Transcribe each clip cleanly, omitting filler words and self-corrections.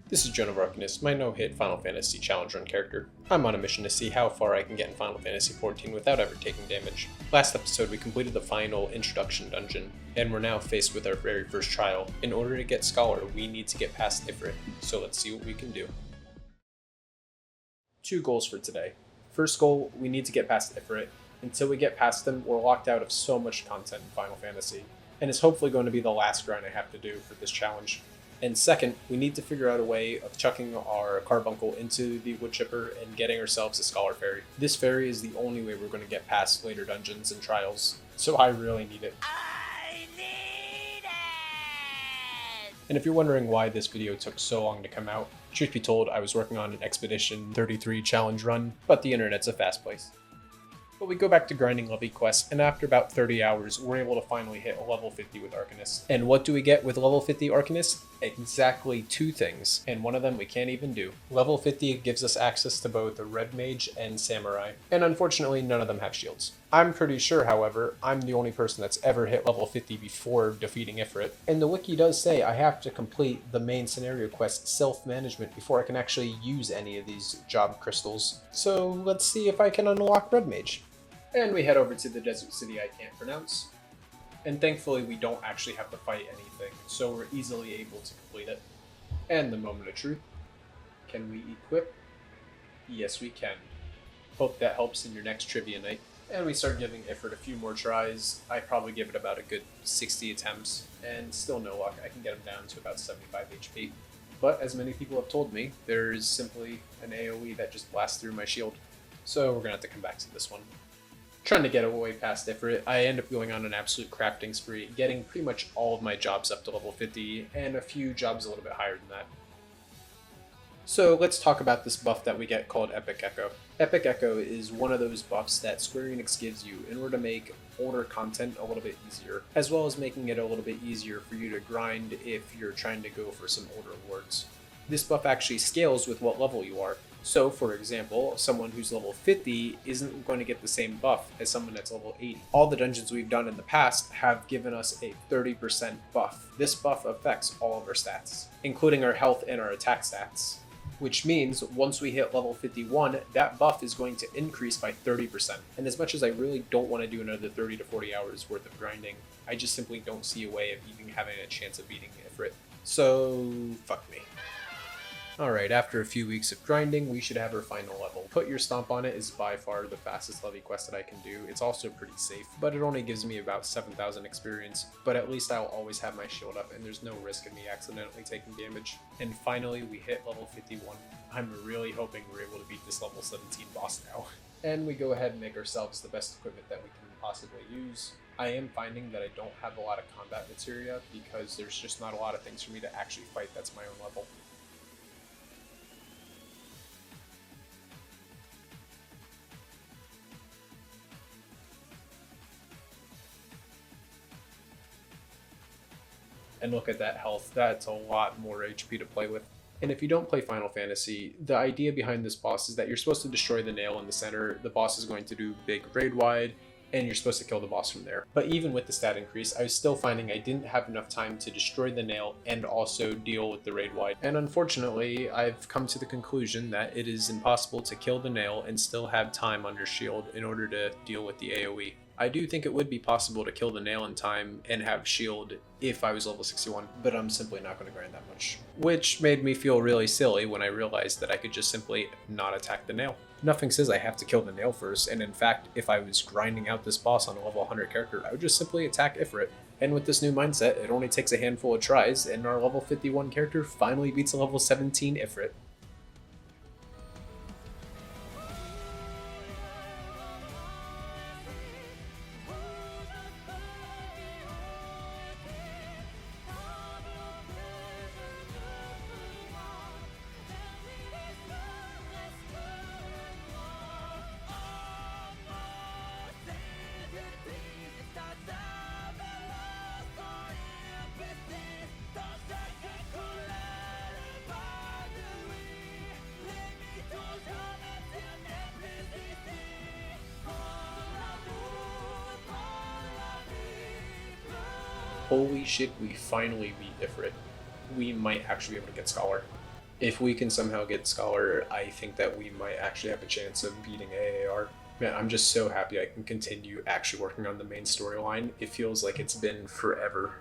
This is Joan of Arcanist, my no-hit Final Fantasy challenge run character. I'm on a mission to see how far I can get in Final Fantasy XIV without ever taking damage. Last episode we completed the final introduction dungeon, and we're now faced with our very first trial. In order to get Scholar, we need to get past Ifrit, so let's see what we can do. 2 goals for today. First goal, we need to get past Ifrit. Until we get past them, we're locked out of so much content in Final Fantasy, and it's hopefully going to be the last grind I have to do for this challenge. And second, we need to figure out a way of chucking our carbuncle into the wood chipper and getting ourselves a Scholar Fairy. This fairy is the only way we're going to get past later dungeons and trials, so I really need it. I need it! And if you're wondering why this video took so long to come out, truth be told, I was working on an Expedition 33 challenge run, but the internet's a fast place. But we go back to grinding Levy quests, and after about 30 hours, we're able to finally hit a level 50 with Arcanist. And what do we get with level 50 Arcanist? Exactly 2 things, and one of them we can't even do. Level 50 gives us access to both a Red Mage and Samurai, and unfortunately none of them have shields. I'm pretty sure, however, I'm the only person that's ever hit level 50 before defeating Ifrit, and the wiki does say I have to complete the main scenario quest Self-Management before I can actually use any of these job crystals. So let's see if I can unlock Red Mage. And we head over to the desert city I can't pronounce. And thankfully we don't actually have to fight anything, so we're easily able to complete it. And the moment of truth. Can we equip? Yes, we can. Hope that helps in your next trivia night. And we start giving Ifrit a few more tries. I probably give it about a good 60 attempts, and still no luck. I can get him down to about 75 HP. But as many people have told me, there is simply an AoE that just blasts through my shield. So we're gonna have to come back to this one. Trying to get away past Ifrit, I end up going on an absolute crafting spree, getting pretty much all of my jobs up to level 50, and a few jobs a little bit higher than that. So let's talk about this buff that we get called Epic Echo. Epic Echo is one of those buffs that Square Enix gives you in order to make older content a little bit easier, as well as making it a little bit easier for you to grind if you're trying to go for some older awards. This buff actually scales with what level you are. So, for example, someone who's level 50 isn't going to get the same buff as someone that's level 80. All the dungeons we've done in the past have given us a 30% buff. This buff affects all of our stats, including our health and our attack stats. Which means once we hit level 51, that buff is going to increase by 30%. And as much as I really don't want to do another 30 to 40 hours worth of grinding, I just simply don't see a way of even having a chance of beating Ifrit. So, fuck me. Alright, after a few weeks of grinding, we should have our final level. Put Your Stomp on It is by far the fastest Levy quest that I can do. It's also pretty safe, but it only gives me about 7,000 experience, but at least I'll always have my shield up and there's no risk of me accidentally taking damage. And finally, we hit level 51. I'm really hoping we're able to beat this level 17 boss now. And we go ahead and make ourselves the best equipment that we can possibly use. I am finding that I don't have a lot of combat materia because there's just not a lot of things for me to actually fight that's my own level. And look at that health, that's a lot more HP to play with. And if you don't play Final Fantasy, the idea behind this boss is that you're supposed to destroy the nail in the center, the boss is going to do big raid wide, and you're supposed to kill the boss from there. But even with the stat increase, I was still finding I didn't have enough time to destroy the nail and also deal with the raid wide. And unfortunately, I've come to the conclusion that it is impossible to kill the nail and still have time under shield in order to deal with the AoE. I do think it would be possible to kill the nail in time and have shield if I was level 61, but I'm simply not going to grind that much. Which made me feel really silly when I realized that I could just simply not attack the nail. Nothing says I have to kill the nail first, and in fact, if I was grinding out this boss on a level 100 character, I would just simply attack Ifrit. And with this new mindset, it only takes a handful of tries, and our level 51 character finally beats a level 17 Ifrit. Holy shit, we finally beat Ifrit. We might actually be able to get Scholar. If we can somehow get Scholar, I think that we might actually have a chance of beating AAR. Man, I'm just so happy I can continue actually working on the main storyline. It feels like it's been forever.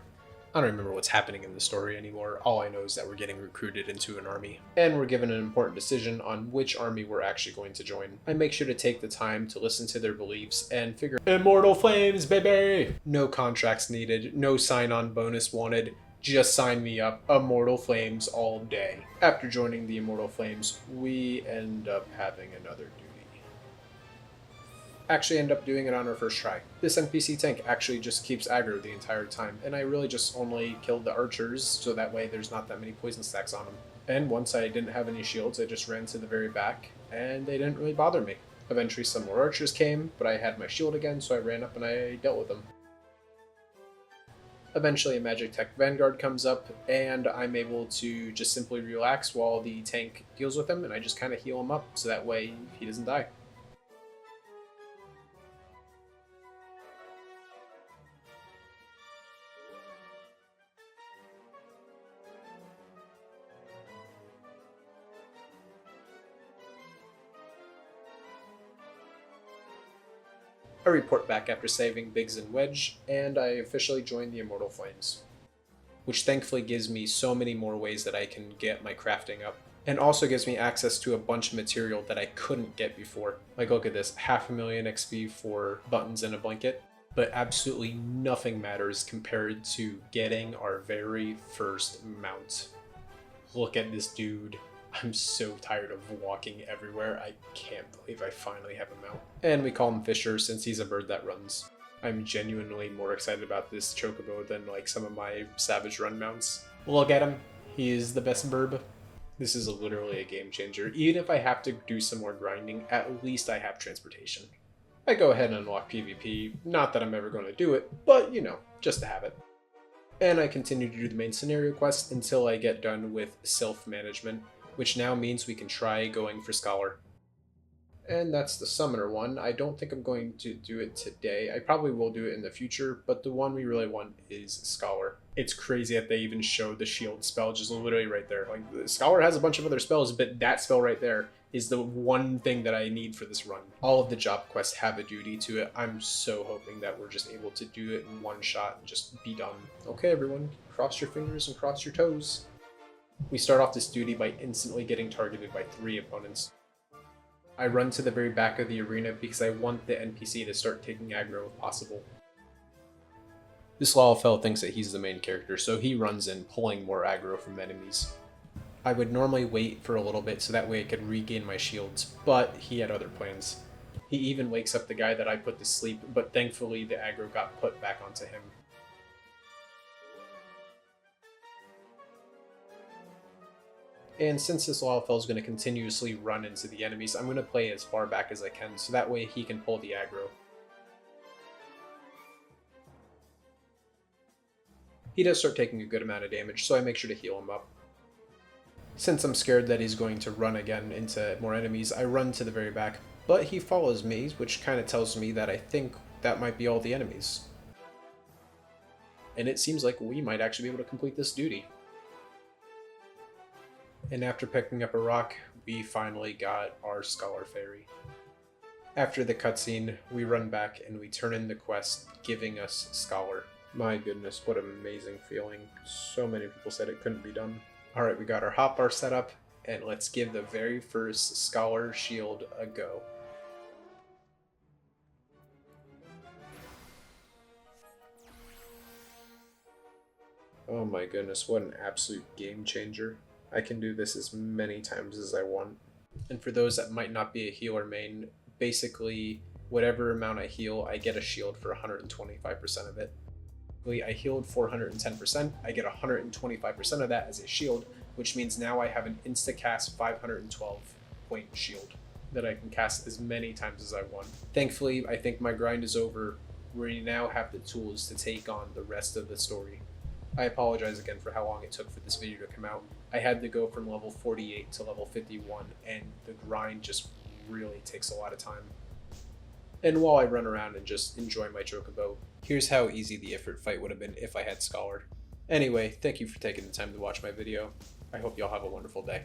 I don't remember what's happening in the story anymore. All I know is that we're getting recruited into an army, and we're given an important decision on which army we're actually going to join. I make sure to take the time to listen to their beliefs and figure Immortal Flames, baby! No contracts needed, no sign-on bonus wanted, just sign me up, Immortal Flames all day. After joining the Immortal Flames, we end up having another duty. Actually end up doing it on our first try. This NPC tank actually just keeps aggro the entire time, and I really just only killed the archers, so that way there's not that many poison stacks on them. And once I didn't have any shields, I just ran to the very back, and they didn't really bother me. Eventually some more archers came, but I had my shield again, so I ran up and I dealt with them. Eventually a Magic Tech Vanguard comes up, and I'm able to just simply relax while the tank deals with him, and I just kind of heal him up, so that way he doesn't die. I report back after saving Biggs and Wedge, and I officially join the Immortal Flames, which thankfully gives me so many more ways that I can get my crafting up, and also gives me access to a bunch of material that I couldn't get before. Like, look at this, 500,000 XP for buttons and a blanket, but absolutely nothing matters compared to getting our very first mount. Look at this dude. I'm so tired of walking everywhere. I can't believe I finally have a mount. And we call him Fisher since he's a bird that runs. I'm genuinely more excited about this chocobo than like some of my Savage Run mounts. Look at him. He is the best Birb. This is literally a game changer. Even if I have to do some more grinding, at least I have transportation. I go ahead and unlock PvP. Not that I'm ever going to do it, but you know, just to have it. And I continue to do the main scenario quest until I get done with self-management, which now means we can try going for Scholar. And that's the Summoner one. I don't think I'm going to do it today. I probably will do it in the future, but the one we really want is Scholar. It's crazy that they even show the shield spell just literally right there. Like, Scholar has a bunch of other spells, but that spell right there is the one thing that I need for this run. All of the job quests have a duty to it. I'm so hoping that we're just able to do it in one shot and just be done. Okay, everyone, cross your fingers and cross your toes. We start off this duty by instantly getting targeted by 3 opponents. I run to the very back of the arena because I want the NPC to start taking aggro if possible. This Lalafell thinks that he's the main character, so he runs in, pulling more aggro from enemies. I would normally wait for a little bit so that way I could regain my shields, but he had other plans. He even wakes up the guy that I put to sleep, but thankfully the aggro got put back onto him. And since this Lalafell is going to continuously run into the enemies, I'm going to play as far back as I can, so that way he can pull the aggro. He does start taking a good amount of damage, so I make sure to heal him up. Since I'm scared that he's going to run again into more enemies, I run to the very back, but he follows me, which kind of tells me that I think that might be all the enemies. And it seems like we might actually be able to complete this duty. And after picking up a rock, we finally got our Scholar Fairy. After the cutscene, we run back and we turn in the quest, giving us Scholar. My goodness, what an amazing feeling. So many people said it couldn't be done. Alright, we got our hotbar set up, and let's give the very first Scholar shield a go. Oh my goodness, what an absolute game changer. I can do this as many times as I want. And for those that might not be a healer main, basically whatever amount I heal, I get a shield for 125% of it. I healed 410%, I get 125% of that as a shield, which means now I have an insta-cast 512 point shield that I can cast as many times as I want. Thankfully, I think my grind is over. We now have the tools to take on the rest of the story. I apologize again for how long it took for this video to come out. I had to go from level 48 to level 51, and the grind just really takes a lot of time. And while I run around and just enjoy my chocobo, here's how easy the Ifrit fight would have been if I had Scholar. Anyway, thank you for taking the time to watch my video. I hope y'all have a wonderful day.